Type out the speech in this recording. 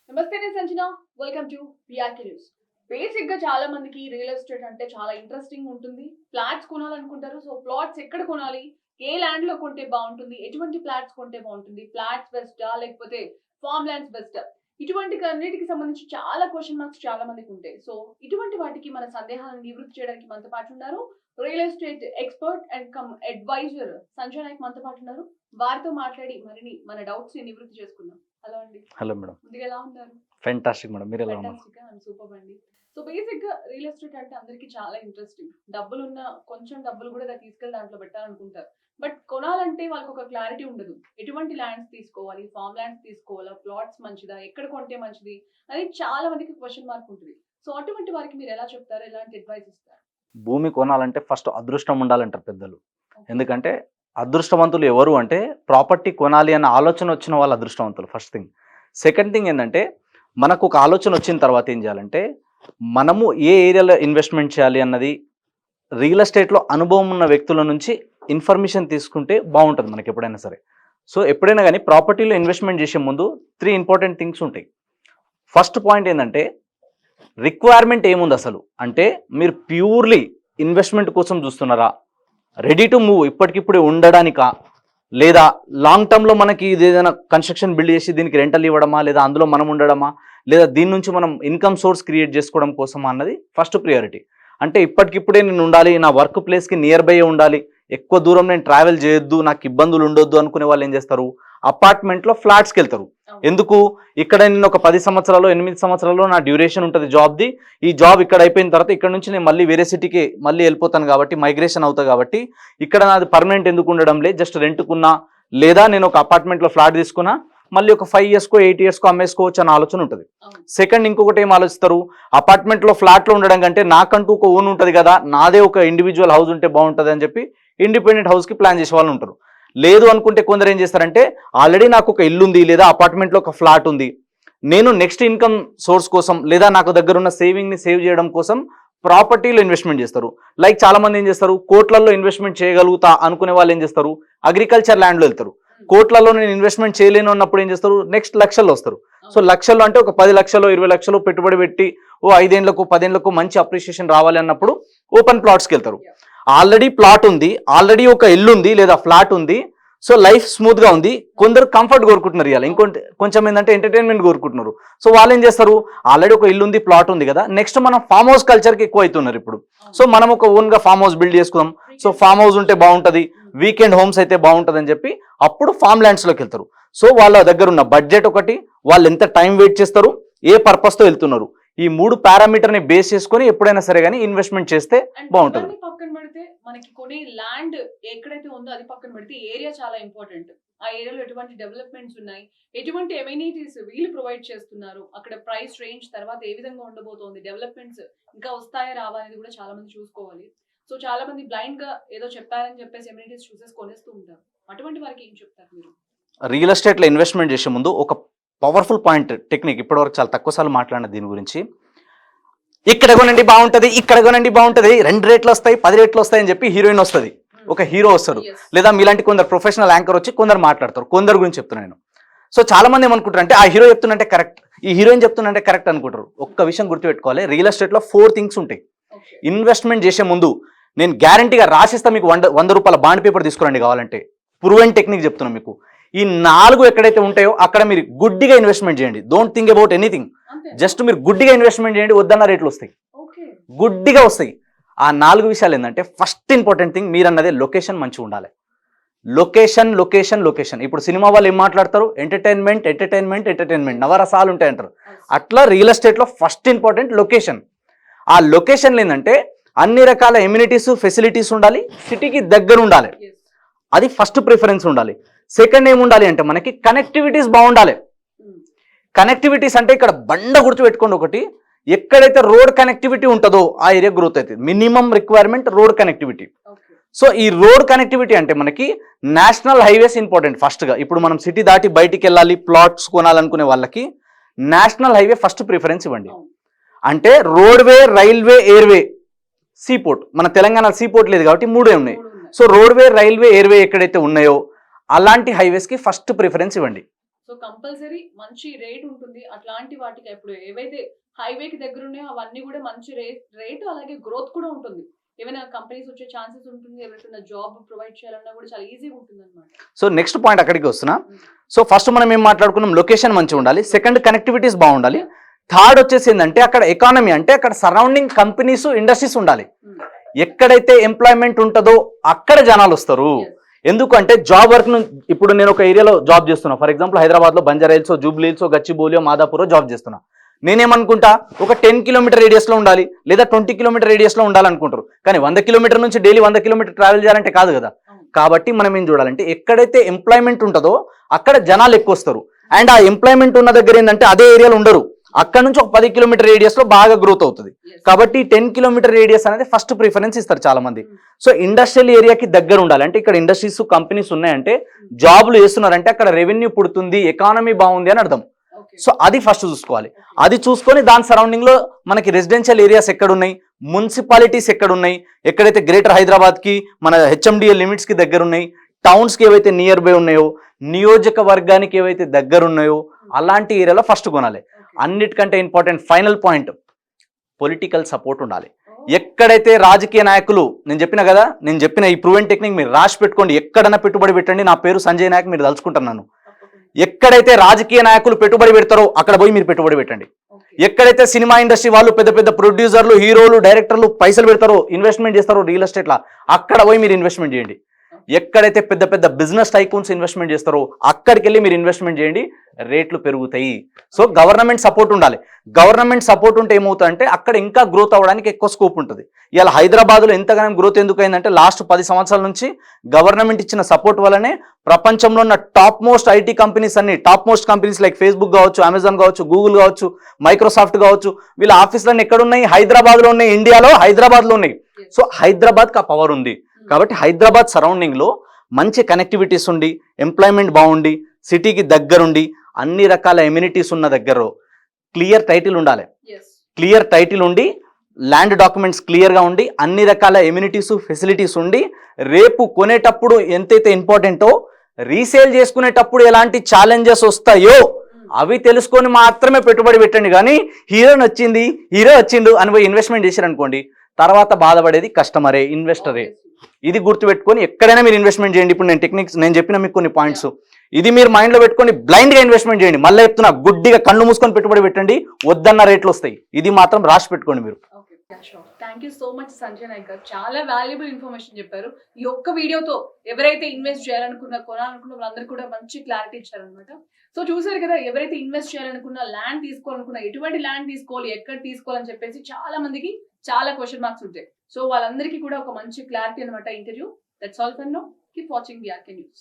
నమస్తే నేను Sanjana. Welcome to PRK news. Basic గా చాలా మందికి రియల్ ఎస్టేట్ అంటే చాలా ఇంట్రెస్టింగ్ ఉంటుంది. ఫ్లాట్స్ కొనాలనుకుంటారు. సో ప్లాట్స్ ఎక్కడ కొనాలి, ఏ ల్యాండ్ లో కొంటే బాగుంటుంది, ఎటువంటి ఫ్లాట్స్ కొంటే బాగుంటుంది, ఫ్లాట్స్ బెస్టా లేకపోతే ఫార్మ్ ల్యాండ్స్ బెస్టా, ఇటువంటి అన్నిటికి సంబంధించి చాలా క్వశ్చన్ మార్క్స్ చాలా మందికి ఉంటాయి. సో ఇటువంటి వాటికి మన సందేహాలను నివృత్తి చేయడానికి మనతో పాటు ఉన్నారు real estate expert and cum adviser Sanjay Nayak మనతో పాటు ఉన్నారు. వారితో మాట్లాడి మరిన్ని మన డౌట్స్ ని నివృత్తి చేసుకుందాం. హలో అండి. Hello madam. ముందుగా ఎలా ఉన్నారు? ఫెంటాస్టిక్ మేడం, మీరు ఎలా ఉన్నారు? సూపర్ అండి. సో బేసిక్ గా రియల్ ఎస్టేట్ అంటే అందరికి చాలా ఇంట్రెస్టింగ్. డబ్బులున్న కొంచెం డబ్బులు కూడా తీసుకెళ్ళి దాంట్లో పెట్టాలనుకుంటారు. బట్ కొనాలంటే వాళ్ళకి ఒక క్లారిటీ ఉండదు. ఎటువంటి ల్యాండ్స్ తీసుకోవాలి, ఫార్మ్ ల్యాండ్స్ తీసుకోవాలా, ప్లాట్స్ మంచిదా, ఎక్కడ కొంటే మంచిది అది చాలా మందికి క్వశ్చన్ మార్క్ ఉంటుంది. సో అటువంటి వారికి మీరు ఎలా చెప్తారు, ఎలాంటి అడ్వైస్ ఇస్తారు? భూమి కొనాలంటే ఫస్ట్ అదృష్టం ఉండాలంటారు పెద్దలు. ఎందుకంటే అదృష్టవంతులు ఎవరు అంటే ప్రాపర్టీ కొనాలి అన్న ఆలోచన వచ్చిన వాళ్ళు అదృష్టవంతులు. First thing. సెకండ్ థింగ్ ఏంటంటే మనకు ఒక ఆలోచన వచ్చిన తర్వాత ఏం చేయాలంటే మనము ఏ ఏరియాలో ఇన్వెస్ట్మెంట్ చేయాలి అన్నది రియల్ ఎస్టేట్లో అనుభవం ఉన్న వ్యక్తుల నుంచి ఇన్ఫర్మేషన్ తీసుకుంటే బాగుంటుంది మనకి ఎప్పుడైనా సరే. సో ఎప్పుడైనా కానీ ప్రాపర్టీలో ఇన్వెస్ట్మెంట్ చేసే ముందు 3 ఇంపార్టెంట్ థింగ్స్ ఉంటాయి. ఫస్ట్ పాయింట్ ఏంటంటే రిక్వైర్మెంట్ ఏముంది అసలు, అంటే మీరు ప్యూర్లీ ఇన్వెస్ట్మెంట్ కోసం చూస్తున్నారా, రెడీ టు మూవ్ ఇప్పటికిప్పుడు ఉండడానికా, లేదా లాంగ్ టర్మ్లో మనకి ఇది ఏదైనా కన్స్ట్రక్షన్ బిల్డ్ చేసి దీనికి రెంటల్ ఇవ్వడమా, లేదా అందులో మనం ఉండడమా, లేదా దీని నుంచి మనం ఇన్కమ్ సోర్స్ క్రియేట్ చేసుకోవడం కోసమా అన్నది ఫస్ట్ ప్రియారిటీ. అంటే ఇప్పటికిప్పుడే నేను ఉండాలి, నా వర్క్ ప్లేస్కి నియర్ బై ఉండాలి, ఎక్కువ దూరం నేను ట్రావెల్ చేయొద్దు, నాకు ఇబ్బందులు ఉండొద్దు అనుకునే వాళ్ళు ఏం చేస్తారు, అపార్ట్మెంట్లో ఫ్లాట్స్కి వెళ్తారు. ఎందుకు, ఇక్కడ నేను ఒక 10 సంవత్సరాలు 8 సంవత్సరాలు నా డ్యూరేషన్ ఉంటుంది జాబ్ది, ఈ జాబ్ ఇక్కడ అయిపోయిన తర్వాత ఇక్కడ నుంచి నేను మళ్ళీ వేరే సిటీకి మళ్ళీ వెళ్ళిపోతాను కాబట్టి మైగ్రేషన్ అవుతాను కాబట్టి ఇక్కడ నాది పర్మనెంట్ ఎందుకు ఉండడం లేదు, జస్ట్ రెంట్కున్నా, లేదా నేను ఒక అపార్ట్మెంట్లో ఫ్లాట్ తీసుకున్నా మళ్ళీ ఒక 5 ఇయర్స్కో 8 ఇయర్స్కో అమ్మేసుకోవచ్చు అన్న ఆలోచన ఉంటుంది. సెకండ్, ఇంకొకటి ఏం ఆలోచిస్తారు, అపార్ట్మెంట్లో ఫ్లాట్లో ఉండడం కంటే నాకంటూ ఒక ఓన్ ఉంటుంది కదా, నాదే ఒక ఇండివిజువల్ హౌస్ ఉంటే బాగుంటుంది అని చెప్పి ఇండిపెండెంట్ హౌస్కి ప్లాన్ చేసే వాళ్ళు ఉంటారు. లేదు అనుకుంటే కొందరు ఏం చేస్తారంటే ఆల్రెడీ నాకు ఒక ఇల్లు ఉంది లేదా అపార్ట్మెంట్లో ఒక ఫ్లాట్ ఉంది, నేను నెక్స్ట్ ఇన్కమ్ సోర్స్ కోసం లేదా నాకు దగ్గర ఉన్న సేవింగ్ని సేవ్ చేయడం కోసం ప్రాపర్టీలో ఇన్వెస్ట్మెంట్ చేస్తారు. లైక్ చాలా మంది ఏం చేస్తారు, కోట్లలో ఇన్వెస్ట్మెంట్ చేయగలుగుతా అనుకునే వాళ్ళు ఏం చేస్తారు, అగ్రికల్చర్ ల్యాండ్లో వెళ్తారు. కోట్లలో నేను ఇన్వెస్ట్మెంట్ చేయలేను అన్నప్పుడు ఏం చేస్తారు, నెక్స్ట్ లక్షల్లో వస్తారు. సో లక్షల్లో అంటే ఒక 10 లక్షలు 20 లక్షలు పెట్టుబడి పెట్టి 5 ఏళ్లకు 10 ఏళ్లకు మంచి అప్రిషియేషన్ రావాలి అన్నప్పుడు ఓపెన్ ప్లాట్స్కి వెళ్తారు. ఆల్రెడీ ప్లాట్ ఉంది, ఆల్రెడీ ఒక ఇల్లు ఉంది లేదా ఫ్లాట్ ఉంది, సో లైఫ్ స్మూత్గా ఉంది, కొందరు కంఫర్ట్ కోరుకుంటున్నారు, ఇవాళ ఇంకొంచెం కొంచెం ఏంటంటే ఎంటర్టైన్మెంట్ కోరుకుంటున్నారు. సో వాళ్ళు ఏం చేస్తారు, ఆల్రెడీ ఒక ఇల్లు ఉంది ప్లాట్ ఉంది కదా, నెక్స్ట్ మనం ఫామ్ హౌస్ కల్చర్కి ఎక్కువ అవుతున్నారు ఇప్పుడు. సో మనం ఒక ఓన్గా ఫామ్ హౌస్ బిల్డ్ చేసుకుందాం, సో ఫామ్ హౌస్ ఉంటే బాగుంటుంది, వీకెండ్ హోమ్స్ అయితే బాగుంటుంది అని చెప్పి అప్పుడు ఫామ్ ల్యాండ్స్లోకి వెళ్తారు. సో వాళ్ళ దగ్గర ఉన్న బడ్జెట్ ఒకటి, వాళ్ళు ఎంత టైం వెయిట్ చేస్తారు, ఏ పర్పస్తో వెళ్తున్నారు, ఈ 3 పారామీటర్ని బేస్ చేసుకొని ఎప్పుడైనా సరే కానీ ఇన్వెస్ట్మెంట్ చేస్తే బాగుంటుంది. పక్కన పెడితే మనకి కొనే ల్యాండ్ ఎక్కడైతే ఉందో అది పక్కన పెడితే ఏరియా చాలా ఇంపార్టెంట్. ఆ ఏరియాలో ఎటువంటి డెవలప్మెంట్స్ ఉన్నాయి, ఎటువంటి ఎమ్యూనిటీస్ వీళ్ళు ప్రొవైడ్ చేస్తున్నారు, అక్కడ ప్రైస్ రేంజ్ తర్వాత ఏ విధంగా ఉండబోతోంది, డెవలప్మెంట్స్ ఇంకా వస్తాయా రావా అనేది కూడా చాలా మంది చూసుకోవాలి. సో చాలా మంది బ్లైండ్ గా ఏదో చెప్పారని చెప్పేసి ఎమ్యూనిటీస్ చూసేసి కొనేస్తూ ఉంటారు. అటువంటి వారికి ఏం చెప్తారు మీరు? రియల్ ఎస్టేట్లో ఇన్వెస్ట్మెంట్ చేసే ముందు ఒక పవర్ఫుల్ పాయింట్ టెక్నిక్, ఇప్పటివరకు చాలా తక్కువ సార్లు మాట్లాడిన దీని గురించి, ఇక్కడ కొనండి బాగుంటుంది, ఇక్కడ కొనండి బాగుంటుంది, 2 రేట్లు వస్తాయి 10 రేట్లు వస్తాయి అని చెప్పి హీరోయిన్ వస్తుంది, ఒక హీరో వస్తాడు, లేదా మీలాంటి కొందరు ప్రొఫెషనల్ యాంకర్ వచ్చి కొందరు మాట్లాడతారు. కొందరు గురించి చెప్తున్నాను నేను. సో చాలా మంది ఏమనుకుంటారు అంటే ఆ హీరో చెప్తున్నంటే కరెక్ట్, ఈ హీరోయిన్ చెప్తున్నంటే కరెక్ట్ అనుకుంటారు. ఒక్క విషయం గుర్తుపెట్టుకోవాలి, రియల్ ఎస్టేట్లో 4 థింగ్స్ ఉంటాయి. ఇన్వెస్ట్మెంట్ చేసే ముందు నేను గ్యారంటీగా రాసిస్తా, మీకు 100 రూపాయల బాండ్ పేపర్ తీసుకురండి కావాలంటే, ప్రూవెన్ టెక్నిక్ చెప్తున్నాను మీకు. ఈ 4 ఎక్కడైతే ఉంటాయో అక్కడ మీరు గుడ్డిగా ఇన్వెస్ట్మెంట్ చేయండి. Don't think about anything, just మీరు గుడ్డిగా ఇన్వెస్ట్మెంట్ చేయండి, వద్దన్న రేట్లు వస్తాయి, గుడ్డిగా వస్తాయి. ఆ 4 విషయాలు ఏంటంటే, ఫస్ట్ ఇంపార్టెంట్ థింగ్ మీరు అన్నదే లొకేషన్ మంచిగా ఉండాలి. Location location location. ఇప్పుడు సినిమా వాళ్ళు ఏం మాట్లాడతారు, ఎంటర్టైన్మెంట్ ఎంటర్టైన్మెంట్ ఎంటర్టైన్మెంట్, నవరసాలు ఉంటాయి అంటారు. అట్లా రియల్ ఎస్టేట్లో ఫస్ట్ ఇంపార్టెంట్ లొకేషన్. ఆ లొకేషన్లో ఏంటంటే అన్ని రకాల ఎమ్యూనిటీస్ ఫెసిలిటీస్ ఉండాలి, సిటీకి దగ్గర ఉండాలి, అది ఫస్ట్ ప్రిఫరెన్స్ ఉండాలి. సెకండ్ ఏముండాలి అంటే మనకి కనెక్టివిటీస్ బాగుండాలి. కనెక్టివిటీస్ అంటే ఇక్కడ బండ గుర్తు పెట్టుకోండి ఒకటి, ఎక్కడైతే రోడ్ కనెక్టివిటీ ఉంటుందో ఆ ఏరియా గ్రోత్ అవుతుంది. Minimum requirement road connectivity. So ఈ రోడ్ కనెక్టివిటీ అంటే మనకి నేషనల్ హైవేస్ ఇంపార్టెంట్ ఫస్ట్గా. ఇప్పుడు మనం సిటీ దాటి బయటికి వెళ్ళాలి, ప్లాట్స్ కొనాలనుకునే వాళ్ళకి నేషనల్ హైవే ఫస్ట్ ప్రిఫరెన్స్ ఇవ్వండి. అంటే రోడ్వే, రైల్వే, ఎయిర్వే, సీపోర్ట్. మన తెలంగాణ సీపోర్ట్ లేదు కాబట్టి 3 ఉన్నాయి. సో రోడ్వే, రైల్వే, ఎయిర్వే ఎక్కడైతే ఉన్నాయో అలాంటి హైవేస్కి ఫస్ట్ ప్రిఫరెన్స్ ఇవ్వండి. సో కంపల్సరీ మంచి రేట్ ఉంటుంది. అట్లాంటి వాటికి ఇప్పుడు ఏవైతే హైవేకి దగ్గర ఉన్నాయో అవన్నీ కూడా మంచి రేట్ అలాగే గ్రోత్ కూడా ఉంటుంది. ఏమైనా కంపెనీస్ వచ్చే ఛాన్సెస్ ఉంటుంది. ఎవరికైనా జాబ్ ప్రొవైడ్ చేయాలన్నా కూడా చాలా ఈజీగా ఉంటుంది అనమాట. సో నెక్స్ట్ పాయింట్ అక్కడికి వస్తున్నా. సో ఫస్ట్ మనం ఏం మాట్లాడుకున్నాం, లొకేషన్ మంచిగా ఉండాలి, సెకండ్ కనెక్టివిటీస్ బాగుండాలి, థర్డ్ వచ్చేసి ఏంటంటే అక్కడ ఎకానమీ అంటే అక్కడ సరౌండింగ్ కంపెనీస్ ఇండస్ట్రీస్ ఉండాలి. ఎక్కడైతే ఎంప్లాయ్మెంట్ ఉంటుందో అక్కడ జనాలు వస్తారు. ఎందుకంటే జాబ్ వర్క్ ఇప్పుడు నేను ఒక ఏరియాలో జాబ్ చేస్తున్నా, ఫర్ ఎగ్జాంపుల్ హైదరాబాద్లో బంజారాహిల్స్, జూబ్లీహిల్స్, గచ్చిబౌలి, మాదాపూర్ జాబ్ చేస్తున్నా. నేనేమనుకుంటా ఒక 10 కిలోమీటర్ రేడియస్లో ఉండాలి లేదా 20 కిలోమీటర్ రేడియస్లో ఉండాలనుకుంటారు. కానీ 100 కిలోమీటర్ నుంచి డైలీ 100 కిలోమీటర్ ట్రావెల్ చేయాలంటే కాదు కదా. కాబట్టి మనం ఏం చూడాలంటే ఎక్కడైతే ఎంప్లాయ్మెంట్ ఉంటుందో అక్కడ జనాలు ఎక్కువ వస్తారు. అండ్ ఆ ఎంప్లాయ్మెంట్ ఉన్న దగ్గర ఏంటంటే అదే ఏరియాలో ఉండరు, అక్కడ నుంచి ఒక 10 కిలోమీటర్ రేడియస్లో బాగా గ్రోత్ అవుతుంది. కాబట్టి 10 కిలోమీటర్ రేడియస్ అనేది ఫస్ట్ ప్రిఫరెన్స్ ఇస్తారు చాలా మంది. సో ఇండస్ట్రియల్ ఏరియాకి దగ్గర ఉండాలి. అంటే ఇక్కడ ఇండస్ట్రీస్ కంపెనీస్ ఉన్నాయంటే జాబ్లు చేస్తున్నారంటే అక్కడ రెవెన్యూ పుడుతుంది, ఎకానమీ బాగుంది అని అర్థం. సో అది ఫస్ట్ చూసుకోవాలి. అది చూసుకొని దాని సరౌండింగ్ లో మనకి రెసిడెన్షియల్ ఏరియాస్ ఎక్కడ ఉన్నాయి, మున్సిపాలిటీస్ ఎక్కడ ఉన్నాయి, ఎక్కడైతే గ్రేటర్ హైదరాబాద్ కి మన హెచ్ఎండిఎల్ లిమిట్స్ కి దగ్గర ఉన్నాయి, టౌన్స్ కి ఏవైతే నియర్ బై ఉన్నాయో, నియోజకవర్గానికి ఏవైతే దగ్గర ఉన్నాయో అలాంటి ఏరియాలో ఫస్ట్ కొనాలి. అన్నిటికంటే important final point, political support ఉండాలి. ఎక్కడైతే రాజకీయ నాయకులు, నేను చెప్పిన కదా, నేను చెప్పిన ఈ ప్రూవెన్ టెక్నిక్ మీరు రాసి పెట్టుకోండి, ఎక్కడైనా పెట్టుబడి పెట్టండి. నా పేరు సంజయ్ నాయక్, మీరు తలుచుకుంటున్నాను. ఎక్కడైతే రాజకీయ నాయకులు పెట్టుబడి పెడతారో అక్కడ పోయి మీరు పెట్టుబడి పెట్టండి. ఎక్కడైతే సినిమా ఇండస్ట్రీ వాళ్ళు పెద్ద పెద్ద ప్రొడ్యూసర్లు, హీరోలు, డైరెక్టర్లు పైసలు పెడతారో, ఇన్వెస్ట్మెంట్ చేస్తారో రియల్ ఎస్టేట్లా, అక్కడ పోయి మీరు ఇన్వెస్ట్మెంట్ చేయండి. ఎక్కడైతే పెద్ద పెద్ద బిజినెస్ టైకూన్స్ ఇన్వెస్ట్మెంట్ చేస్తారో అక్కడికి వెళ్ళి మీరు ఇన్వెస్ట్మెంట్ చేయండి, రేట్లు పెరుగుతాయి. సో గవర్నమెంట్ సపోర్ట్ ఉండాలి. గవర్నమెంట్ సపోర్ట్ ఉంటే ఏమవుతుందంటే అక్కడ ఇంకా గ్రోత్ అవ్వడానికి ఎక్కువ స్కోప్ ఉంటుంది. ఇలా హైదరాబాద్లో ఎంతగానో గ్రోత్ ఎందుకు అయిందంటే లాస్ట్ 10 సంవత్సరాల నుంచి గవర్నమెంట్ ఇచ్చిన సపోర్ట్ వల్లనే ప్రపంచంలో ఉన్న టాప్ మోస్ట్ ఐటీ కంపెనీస్ అన్ని, top most companies like Facebook కావచ్చు, అమెజాన్ కావచ్చు, గూగుల్ కావచ్చు, మైక్రోసాఫ్ట్ కావచ్చు, వీళ్ళ ఆఫీసులన్నీ ఎక్కడ ఉన్నాయి, హైదరాబాద్లో ఉన్నాయి, ఇండియాలో హైదరాబాద్లో ఉన్నాయి. సో హైదరాబాద్కి ఆ పవర్ ఉంది. కాబట్టి హైదరాబాద్ సరౌండింగ్లో మంచి కనెక్టివిటీస్ ఉండి, ఎంప్లాయ్మెంట్ బాగుండి, సిటీకి దగ్గరుండి, అన్ని రకాల ఎమ్యూనిటీస్ ఉన్న దగ్గర క్లియర్ టైటిల్ ఉండాలి. క్లియర్ టైటిల్ ఉండి, ల్యాండ్ డాక్యుమెంట్స్ క్లియర్గా ఉండి, అన్ని రకాల ఎమ్యూనిటీస్, ఫెసిలిటీస్ ఉండి, రేపు కొనేటప్పుడు ఎంతైతే ఇంపార్టెంటో రీసేల్ చేసుకునేటప్పుడు ఎలాంటి ఛాలెంజెస్ వస్తాయో అవి తెలుసుకొని మాత్రమే పెట్టుబడి పెట్టండి. కానీ హీరో వచ్చిండు అని పోయి ఇన్వెస్ట్మెంట్ చేశారనుకోండి, తర్వాత బాధపడేది కస్టమరే, ఇన్వెస్టరే. ఇది గుర్తుపెట్టుకొని ఎక్కడైనా మీరు ఇన్వెస్ట్మెంట్ చేయండి. ఇప్పుడు నేను చెప్పిన మీకు కొన్ని పాయింట్స్, ఇది మీరు మైండ్లో పెట్టుకొని బ్లైండ్గా ఇన్వెస్ట్మెంట్ చేయండి. మళ్ళీ చెప్తున్నా, గుడ్డిగా కళ్ళు మూసుకొని పెట్టుబడి పెట్టండి, వద్దన్న రేట్లు వస్తాయి. ఇది మాత్రం రాసి పెట్టుకోండి మీరు. Thank you so much Sanjay Nayak garu, చాలా వాల్యుబుల్ ఇన్ఫర్మేషన్ చెప్పారు. ఈ ఒక్క వీడియోతో ఎవరైతే ఇన్వెస్ట్ చేయాలనుకున్నా, కొనాలనుకున్న వాళ్ళందరూ కూడా మంచి క్లారిటీ ఇచ్చారనమాట. సో చూసారు కదా, ఎవరైతే ఇన్వెస్ట్ చేయాలనుకున్నా, ల్యాండ్ తీసుకోవాలనుకున్నా, ఎటువంటి ల్యాండ్ తీసుకోవాలి, ఎక్కడ తీసుకోవాలని చెప్పేసి చాలా మందికి చాలా క్వశ్చన్ మార్క్స్ ఉంటాయి. సో వాళ్ళందరికీ కూడా ఒక మంచి క్లారిటీ అనమాట interview. That's all for now. Keep watching VRK news.